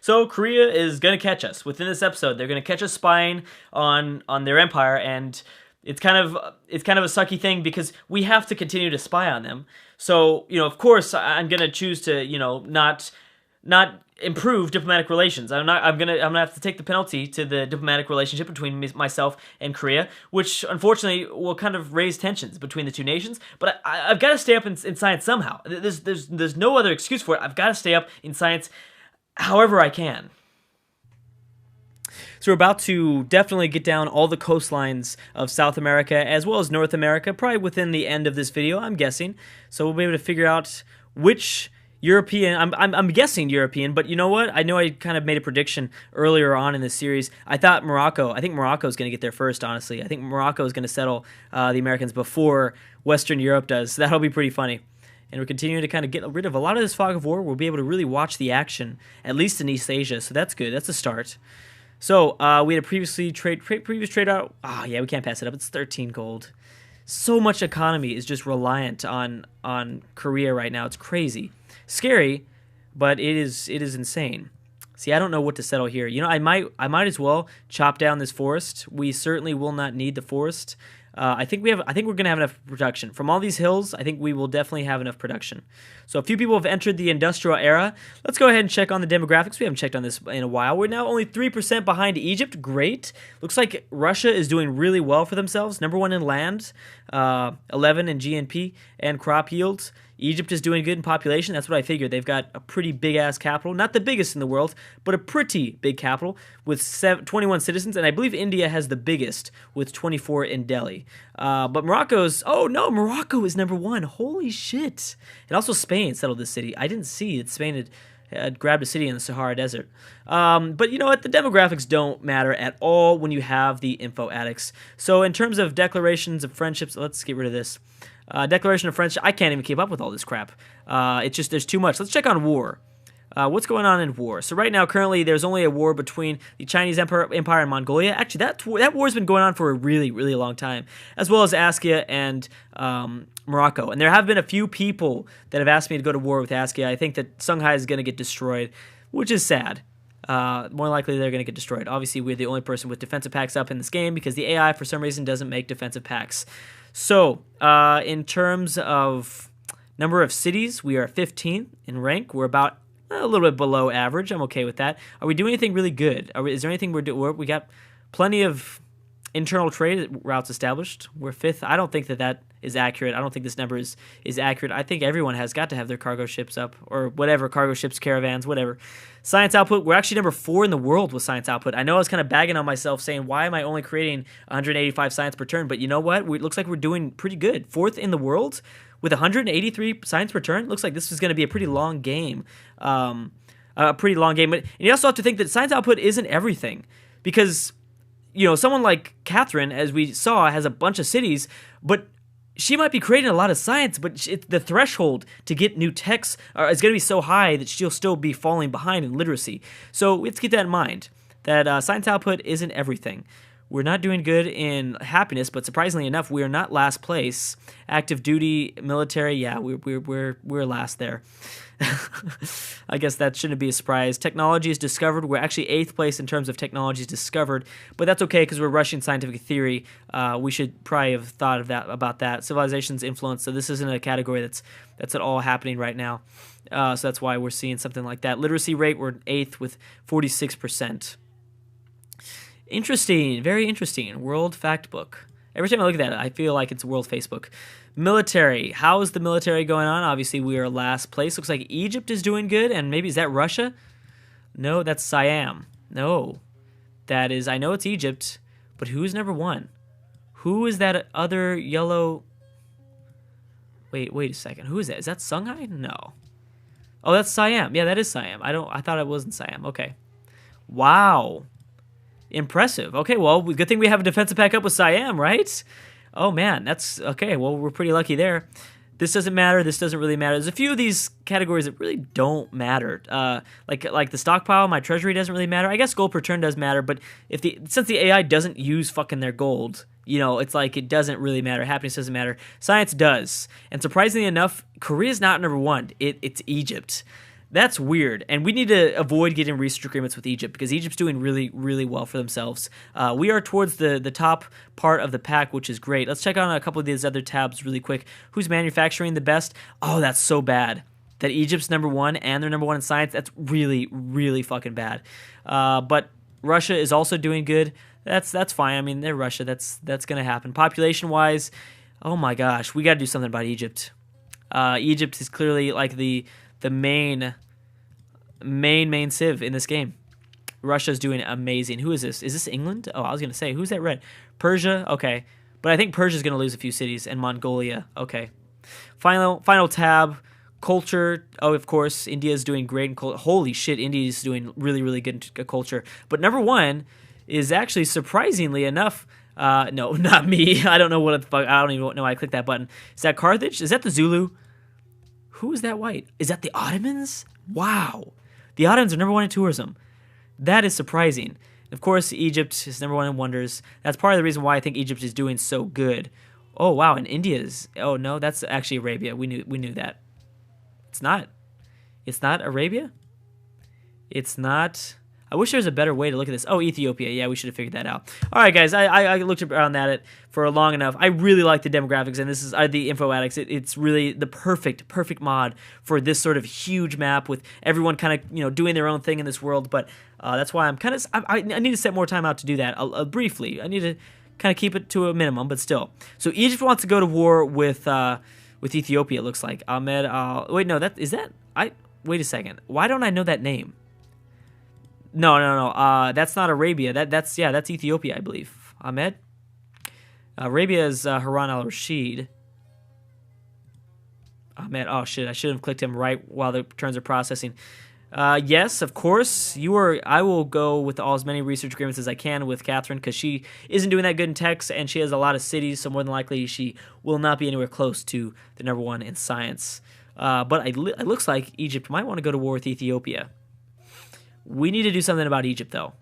So Korea is gonna catch us within this episode. They're gonna catch us spying on their empire, and it's kind of a sucky thing because we have to continue to spy on them. So of course, I'm gonna choose to not improve diplomatic relations. I'm gonna have to take the penalty to the diplomatic relationship between myself and Korea, which unfortunately will kind of raise tensions between the two nations. But I've got to stay up in science somehow. There's no other excuse for it. I've got to stay up in science however I can. So we're about to definitely get down all the coastlines of South America as well as North America, probably within the end of this video, I'm guessing. So we'll be able to figure out which European, I'm guessing European, but you know what? I know I kind of made a prediction earlier on in this series. I think Morocco is going to get there first, honestly. I think Morocco is going to settle the Americans before Western Europe does. So that'll be pretty funny. And we're continuing to kind of get rid of a lot of this fog of war. We'll be able to really watch the action, at least in East Asia, so that's good. That's a start. So we had a previous trade out. Oh, yeah, we can't pass it up. It's 13 gold. So much economy is just reliant on Korea right now. It's crazy. Scary, but it is insane. See, I don't know what to settle here. I might as well chop down this forest. We certainly will not need the forest. I think we're gonna have enough production from all these hills. I think we will definitely have enough production. So a few people have entered the industrial era. Let's go ahead and check on the demographics. We haven't checked on this in a while. We're now only 3% behind Egypt. Great. Looks like Russia is doing really well for themselves. Number 1 in land, 11 in GNP and crop yields. Egypt is doing good in population. That's what I figured. They've got a pretty big-ass capital. Not the biggest in the world, but a pretty big capital with 21 citizens. And I believe India has the biggest with 24 in Delhi. But Morocco is number 1. Holy shit. And also Spain settled this city. I didn't see that Spain had grabbed a city in the Sahara Desert. But you know what? The demographics don't matter at all when you have the info addicts. So in terms of declarations of friendships, let's get rid of this. Declaration of friendship. I can't even keep up with all this crap. It's just there's too much. Let's check on war. What's going on in war? So right now, currently, there's only a war between the Chinese Empire and Mongolia. Actually, that war's been going on for a really, really long time, as well as Askia and Morocco. And there have been a few people that have asked me to go to war with Askia. I think that Songhai is going to get destroyed, which is sad. More likely they're going to get destroyed. Obviously, we're the only person with defensive packs up in this game because the AI, for some reason, doesn't make defensive packs. So, in terms of number of cities, we are 15th in rank. We're about a little bit below average. I'm okay with that. Are we doing anything really good? Is there anything we're doing? We got plenty of internal trade routes established. We're 5th. I don't think that is accurate. I don't think this number is accurate. I think everyone has got to have their cargo ships up, or whatever, cargo ships, caravans, whatever. Science output, we're actually number 4 in the world with science output. I know I was kind of bagging on myself saying, why am I only creating 185 science per turn? But you know what? It looks like we're doing pretty good. 4th in the world with 183 science per turn. Looks like this is going to be a pretty long game. But and you also have to think that science output isn't everything, because someone like Catherine, as we saw, has a bunch of cities, but she might be creating a lot of science, but the threshold to get new techs is going to be so high that she'll still be falling behind in literacy. So let's keep that in mind, that science output isn't everything. We're not doing good in happiness, but surprisingly enough, we are not last place. Active duty, military, yeah, we're last there. I guess that shouldn't be a surprise. Technology is discovered. We're actually 8th place in terms of technologies discovered, but that's okay because we're rushing scientific theory. We should probably have thought about that. Civilization's influence. So this isn't a category that's at all happening right now. So that's why we're seeing something like that. Literacy rate, we're 8th with 46%. Interesting, very interesting. World Fact Book. Every time I look at that, I feel like it's World Facebook. Military. How is the military going on? Obviously, we are last place. Looks like Egypt is doing good, and maybe, is that Russia? No, that's Siam. No. That is, I know it's Egypt, but who's number 1? Who is that other yellow... Wait a second. Who is that? Is that Songhai? No. Oh, that's Siam. Yeah, that is Siam. I thought it wasn't Siam. Okay. Wow. Impressive. Okay, well, good thing we have a defensive pack up with Siam, right? Oh, man, that's... Okay, well, we're pretty lucky there. This doesn't matter. This doesn't really matter. There's a few of these categories that really don't matter. Like the stockpile, my treasury doesn't really matter. I guess gold per turn does matter, but since the AI doesn't use fucking their gold, it's like it doesn't really matter. Happiness doesn't matter. Science does. And surprisingly enough, Korea's not number 1. It's Egypt. That's weird, and we need to avoid getting research agreements with Egypt because Egypt's doing really, really well for themselves. We are towards the top part of the pack, which is great. Let's check on a couple of these other tabs really quick. Who's manufacturing the best? Oh, that's so bad. That Egypt's #1 and they're #1 in science, that's really, really fucking bad. But Russia is also doing good. That's fine. I mean, they're Russia. That's going to happen. Population-wise, oh my gosh, we got to do something about Egypt. Egypt is clearly like the main civ in this game. Russia's doing amazing. Who is this? Is this England? Oh, I was going to say, who's that red? Persia? Okay. But I think Persia's going to lose a few cities, and Mongolia. Okay. Final tab. Culture. Oh, of course, India's doing great in culture. Holy shit, India's doing really, really good in culture. But #1 is actually, surprisingly enough, no, not me. I don't know what the fuck. I don't even know why I clicked that button. Is that Carthage? Is that the Zulu? Who is that white? Is that the Ottomans? Wow. The Ottomans are #1 in tourism. That is surprising. Of course, Egypt is #1 in wonders. That's part of the reason why I think Egypt is doing so good. Oh, wow, and India's... Oh, no, that's actually Arabia. We knew that. It's not. It's not Arabia? It's not... I wish there was a better way to look at this. Oh, Ethiopia. Yeah, we should have figured that out. All right, guys. I looked around at it for long enough. I really like the demographics, and this is the Info Addicts. It's really the perfect mod for this sort of huge map with everyone kind of doing their own thing in this world. But that's why I'm kind of I need to set more time out to do that. Briefly, I need to kind of keep it to a minimum, but still. So Egypt wants to go to war with Ethiopia. It looks like Ahmed. Wait, no, wait a second. Why don't I know that name? No. That's not Arabia. That's Ethiopia, I believe. Ahmed. Arabia is Harun al-Rashid. Ahmed. Oh shit! I should have clicked him right while the turns are processing. Yes, of course. I will go with as many research agreements as I can with Catherine because she isn't doing that good in techs and she has a lot of cities, so more than likely she will not be anywhere close to the #1 in science. But it looks like Egypt might want to go to war with Ethiopia. We need to do something about Egypt, though.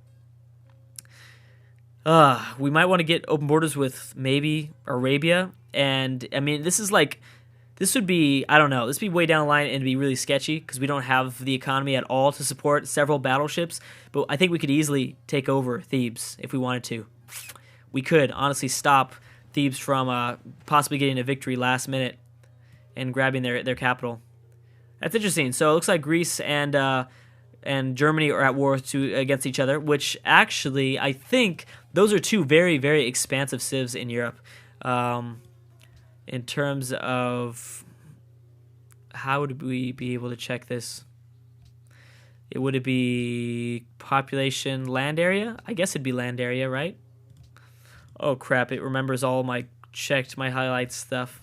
We might want to get open borders with maybe Arabia. And, I mean, this would be, I don't know, this would be way down the line and be really sketchy because we don't have the economy at all to support several battleships. But I think we could easily take over Thebes if we wanted to. We could, honestly, stop Thebes from possibly getting a victory last minute and grabbing their capital. That's interesting. So it looks like Greece and Germany are at war against each other, which actually, I think those are two very, very expansive civs in Europe. In terms of how would we be able to check this? Would it be population, land area? I guess it'd be land area, right? Oh crap, it remembers all my highlights stuff.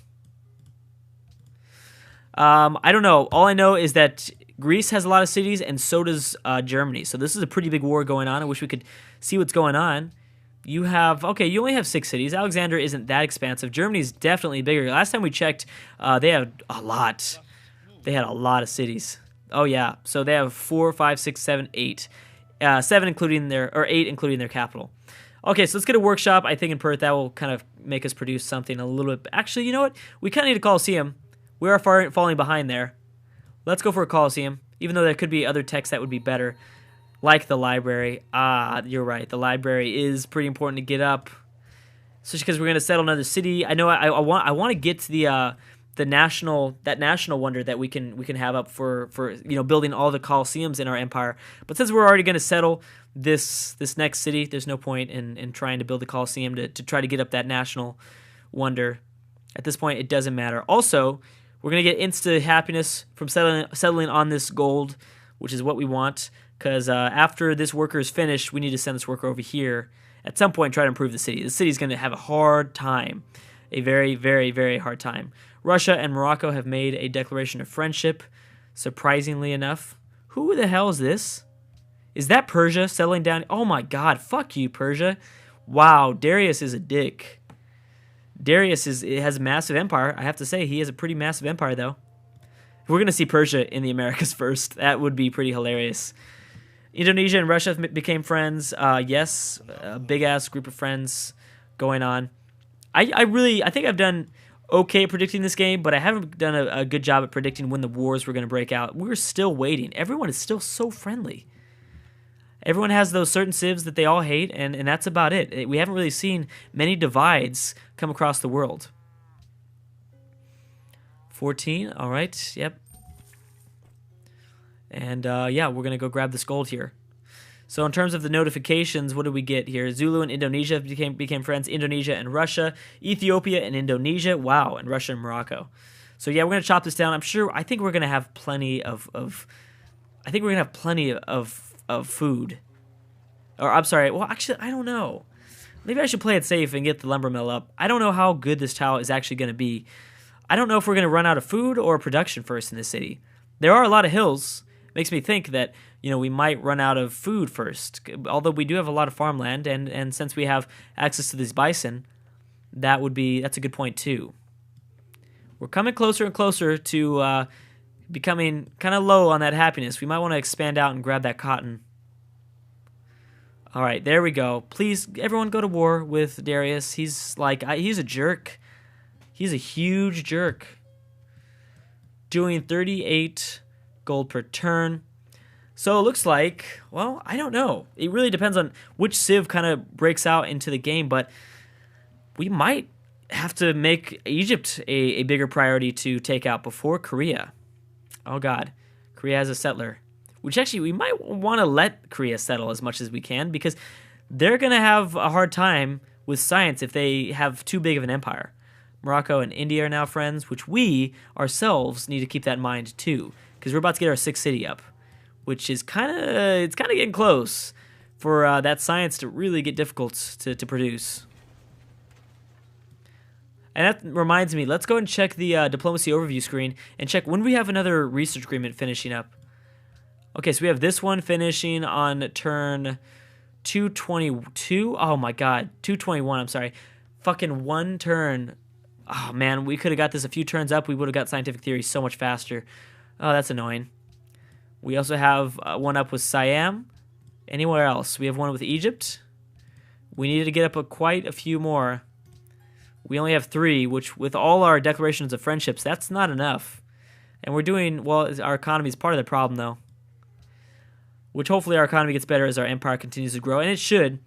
I don't know. All I know is that Greece has a lot of cities, and so does Germany. So this is a pretty big war going on. I wish we could see what's going on. You only have 6 cities. Alexander isn't that expansive. Germany's definitely bigger. Last time we checked, they had a lot. They had a lot of cities. Oh yeah, so they have 4, 5, 6, 7, 8. 7 including 8 including their capital. Okay, so let's get a workshop. I think in Perth that will kind of make us produce something a little bit. Actually, you know what? We kind of need a Colosseum. We are falling behind there. Let's go for a Colosseum, even though there could be other techs that would be better, like the library. You're right. The library is pretty important to get up, especially because we're going to settle another city. I know I want to get to the national wonder that we can have up for building all the Colosseums in our empire. But since we're already going to settle this next city, there's no point in trying to build a Colosseum to try to get up that national wonder. At this point, it doesn't matter. Also, we're going to get insta happiness from settling on this gold, which is what we want, because after this worker is finished, we need to send this worker over here at some point and try to improve the city. The city's going to have a hard time, a very, very, very hard time. Russia and Morocco have made a declaration of friendship, surprisingly enough. Who the hell is this? Is that Persia settling down? Oh my god, fuck you, Persia. Wow, Darius is a dick. Darius has a massive empire. I have to say, he has a pretty massive empire, though. We're going to see Persia in the Americas first. That would be pretty hilarious. Indonesia and Russia became friends. Yes, a big-ass group of friends going on. I think I've done okay at predicting this game, but I haven't done a good job at predicting when the wars were going to break out. We're still waiting. Everyone is still so friendly. Everyone has those certain civs that they all hate, and that's about it. We haven't really seen many divides come across the world. 14, all right, yep. And yeah, we're going to go grab this gold here. So in terms of the notifications, what did we get here? Zulu and Indonesia became friends. Indonesia and Russia. Ethiopia and Indonesia. Wow, and Russia and Morocco. So yeah, we're going to chop this down. I think we're going to have plenty of food. Or, I'm sorry, well, actually, I don't know. Maybe I should play it safe and get the lumber mill up. I don't know how good this tile is actually going to be. I don't know if we're going to run out of food or production first in this city. There are a lot of hills. Makes me think that, we might run out of food first. Although we do have a lot of farmland, and since we have access to these bison, that's a good point too. We're coming closer and closer to becoming kind of low on that happiness. We might want to expand out and grab that cotton. All right, there we go. Please, everyone go to war with Darius. He's a jerk. He's a huge jerk. Doing 38 gold per turn. So it looks like, well, I don't know. It really depends on which civ kind of breaks out into the game, but we might have to make Egypt a bigger priority to take out before Korea. Oh, God. Korea has a settler. Which actually, we might want to let Korea settle as much as we can, because they're going to have a hard time with science if they have too big of an empire. Morocco and India are now friends, which we ourselves need to keep that in mind too, because we're about to get our 6th city up, which is kind of getting close for that science to really get difficult to produce. And that reminds me, let's go and check the diplomacy overview screen and check when we have another research agreement finishing up. Okay, so we have this one finishing on turn 222. Oh my God, 221. I'm sorry, fucking one turn. Oh man, we could have got this a few turns up. We would have got scientific theory so much faster. Oh, that's annoying. We also have one up with Siam. Anywhere else? We have one with Egypt. We needed to get up quite a few more. We only have 3, which with all our declarations of friendships, that's not enough. And we're doing, well, our economy is part of the problem though. Which hopefully our economy gets better as our empire continues to grow, and it should.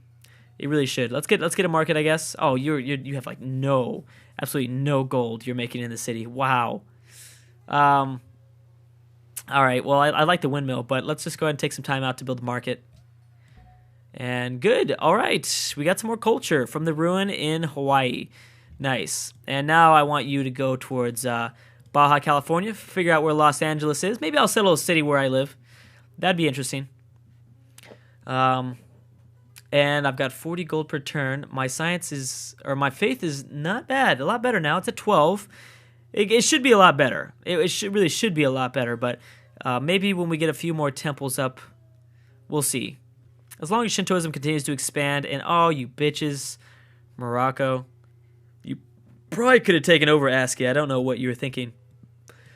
It really should. Let's get a market, I guess. Oh, you have like absolutely no gold you're making in the city. Wow. All right. Well, I like the windmill, but let's just go ahead and take some time out to build the market. And good. All right. We got some more culture from the ruin in Hawaii. Nice. And now I want you to go towards Baja California. Figure out where Los Angeles is. Maybe I'll settle a city where I live. That'd be interesting. And I've got 40 gold per turn. My my faith is not bad. A lot better now. It's at 12. It should be a lot better. It really should be a lot better, but maybe when we get a few more temples up, we'll see. As long as Shintoism continues to expand, and oh, you bitches, Morocco, you probably could have taken over ASCII. I don't know what you were thinking.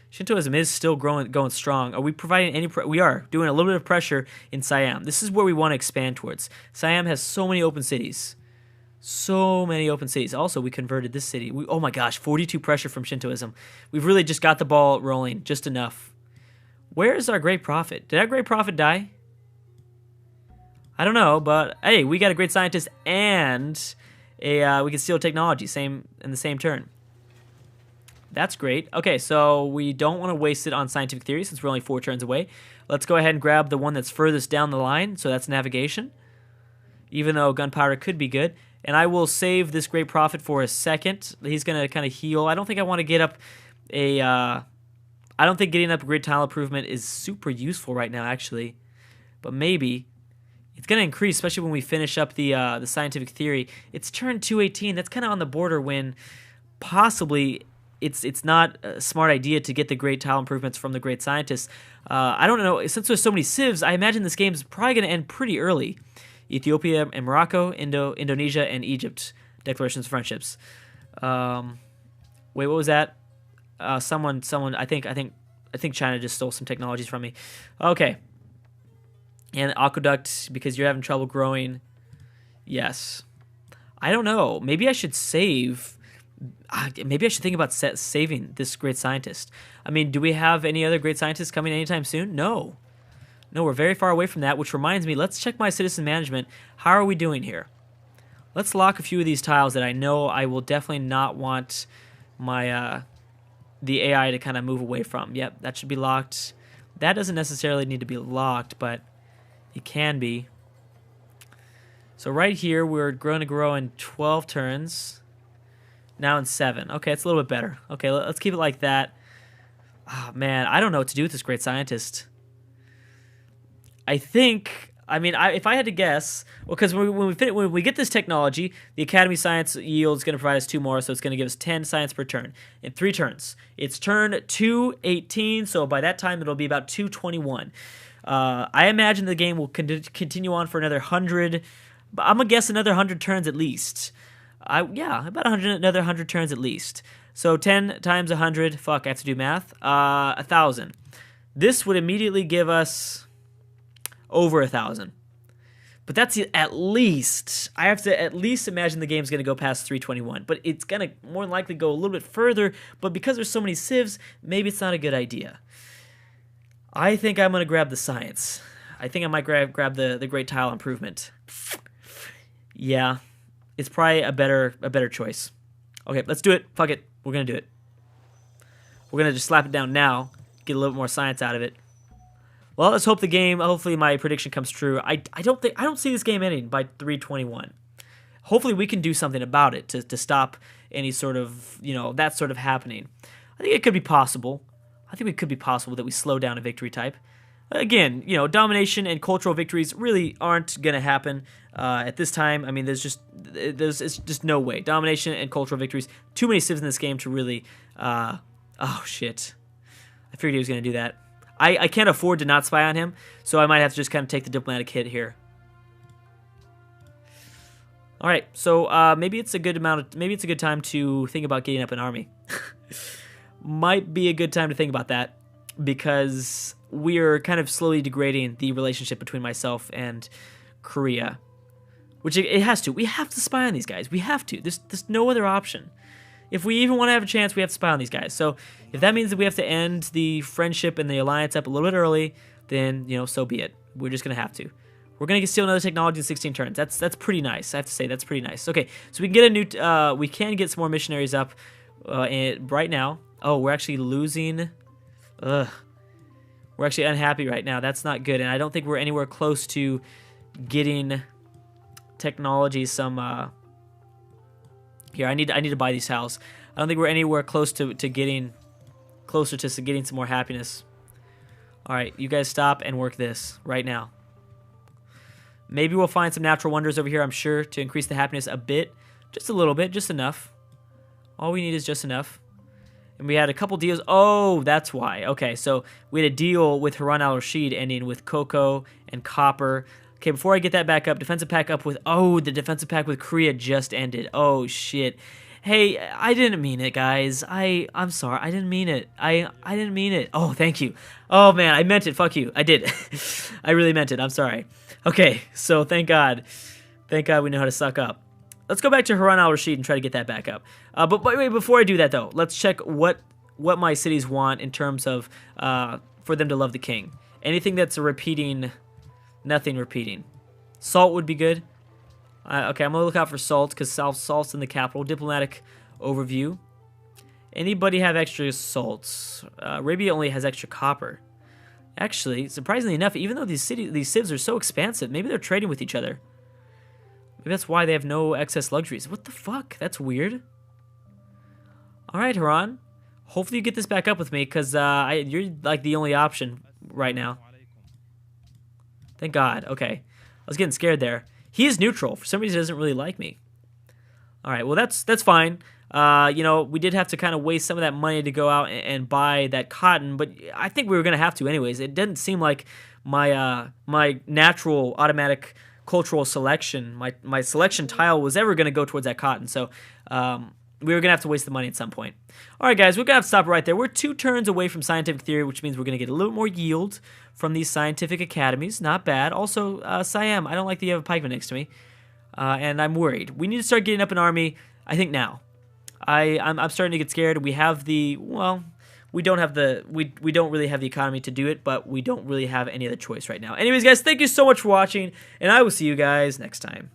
Shintoism is still going strong. Are we providing any? We are doing a little bit of pressure in Siam. This is where we want to expand towards. Siam has so many open cities. So many open cities. Also, we converted this city. Oh my gosh, 42 pressure from Shintoism. We've really just got the ball rolling just enough. Where is our great prophet? Did our great prophet die? I don't know, but hey, we got a great scientist and we can steal technology in the same turn. That's great. Okay, so we don't want to waste it on scientific theory since we're only 4 turns away. Let's go ahead and grab the one that's furthest down the line, so that's navigation. Even though gunpowder could be good. And I will save this great prophet for a second. He's going to kind of heal. I don't think I want to get up I don't think getting up a great tile improvement is super useful right now, actually. But maybe. It's going to increase, especially when we finish up the scientific theory. It's turn 218. That's kind of on the border when possibly it's not a smart idea to get the great tile improvements from the great scientists. I don't know. Since there's so many civs, I imagine this game's probably going to end pretty early. Ethiopia and Morocco, Indonesia and Egypt. Declarations of friendships. Wait, what was that? Someone. I think China just stole some technologies from me. Okay. And aqueduct because you're having trouble growing. Yes. I don't know. Maybe I should save Maybe I should think about saving this great scientist. I mean, do we have any other great scientists coming anytime soon? No. No, we're very far away from that, which reminds me, let's check my citizen management. How are we doing here? Let's lock a few of these tiles that I know I will definitely not want my the AI to kind of move away from. Yep, that should be locked. That doesn't necessarily need to be locked, but it can be. So right here, we're going to grow in 12 turns. Now in 7. Okay, it's a little bit better. Okay, let's keep it like that. Oh, man, I don't know what to do with this great scientist. I think, I mean, if I had to guess, well, because when we get this technology, the Academy Science yield is going to provide us 2 more, so it's going to give us 10 science per turn in 3 turns. It's turn 218, so by that time it'll be about 221. I imagine the game will continue on for another 100. I'm gonna guess another 100 turns at least. Yeah, about another 100 turns at least. So 10 times 100. Fuck, I have to do math. 1,000. This would immediately give us over 1,000. But that's at least. I have to at least imagine the game's gonna go past 321. But it's gonna more than likely go a little bit further. But because there's so many civs, maybe it's not a good idea. I think I'm gonna grab the science. I think I might grab the great tile improvement. Yeah, it's probably a better choice. Okay, let's do it. Fuck it. We're gonna do it. We're gonna just slap it down now, get a little bit more science out of it. Well, let's hope hopefully my prediction comes true. I don't see this game ending by 321. Hopefully we can do something about it to stop any sort of, that sort of happening. I think it could be possible. I think it could be possible that we slow down a victory type. Again, domination and cultural victories really aren't going to happen at this time. I mean, it's just no way. Domination and cultural victories. Too many civs in this game to really... oh, shit. I figured he was going to do that. I can't afford to not spy on him, so I might have to just kind of take the diplomatic hit here. All right, so maybe it's a good time to think about getting up an army. Might be a good time to think about that, because we're kind of slowly degrading the relationship between myself and Korea, which it has to. We have to spy on these guys. We have to. There's no other option. If we even want to have a chance, we have to spy on these guys. So if that means that we have to end the friendship and the alliance up a little bit early, then, so be it. We're just going to have to. We're going to steal another technology in 16 turns. That's pretty nice. I have to say, that's pretty nice. Okay, so we can get a new, we can get some more missionaries up right now. Oh, we're actually losing. Ugh. We're actually unhappy right now. That's not good, and I don't think we're anywhere close to getting technology some. Here, I need to buy these tiles. I don't think we're anywhere close to getting closer to getting some more happiness. All right, you guys stop and work this right now. Maybe we'll find some natural wonders over here, I'm sure, to increase the happiness a bit. Just a little bit, just enough. All we need is just enough. And we had a couple deals. Oh, that's why. Okay, so we had a deal with Harun al-Rashid ending with cocoa and copper. Okay, before I get that back up, defensive pack up with... Oh, the defensive pack with Korea just ended. Oh, shit. Hey, I didn't mean it, guys. I'm sorry. I didn't mean it. I didn't mean it. Oh, thank you. Oh, man, I meant it. Fuck you. I did. I really meant it. I'm sorry. Okay, so thank God. Thank God we know how to suck up. Let's go back to Harun al-Rashid and try to get that back up. But wait, before I do that, though, let's check what my cities want in terms of for them to love the king. Anything that's a repeating, nothing repeating. Salt would be good. Okay, I'm going to look out for salt because salt's in the capital. Diplomatic overview. Anybody have extra salts? Arabia only has extra copper. Actually, surprisingly enough, even though these civs are so expansive, maybe they're trading with each other. Maybe that's why they have no excess luxuries. What the fuck? That's weird. All right, Harun. Hopefully you get this back up with me, because you're like the only option right now. Thank God. Okay. I was getting scared there. He is neutral. For some reason, he doesn't really like me. All right. Well, that's fine. We did have to kind of waste some of that money to go out and buy that cotton, but I think we were going to have to anyways. It didn't seem like my natural automatic cultural selection, my selection tile was ever going to go towards that cotton. So we were going to have to waste the money at some point. All right, guys, we're going to have to stop right there. We're 2 turns away from scientific theory, which means we're going to get a little more yield from these scientific academies. Not bad. Also, Siam, I don't like that you have a pikeman next to me, and I'm worried. We need to start getting up an army, I think now. I'm starting to get scared. We have the, well, we don't have the, we don't really have the economy to do it, but we don't really have any other choice right now. Anyways, guys, thank you so much for watching, and I will see you guys next time.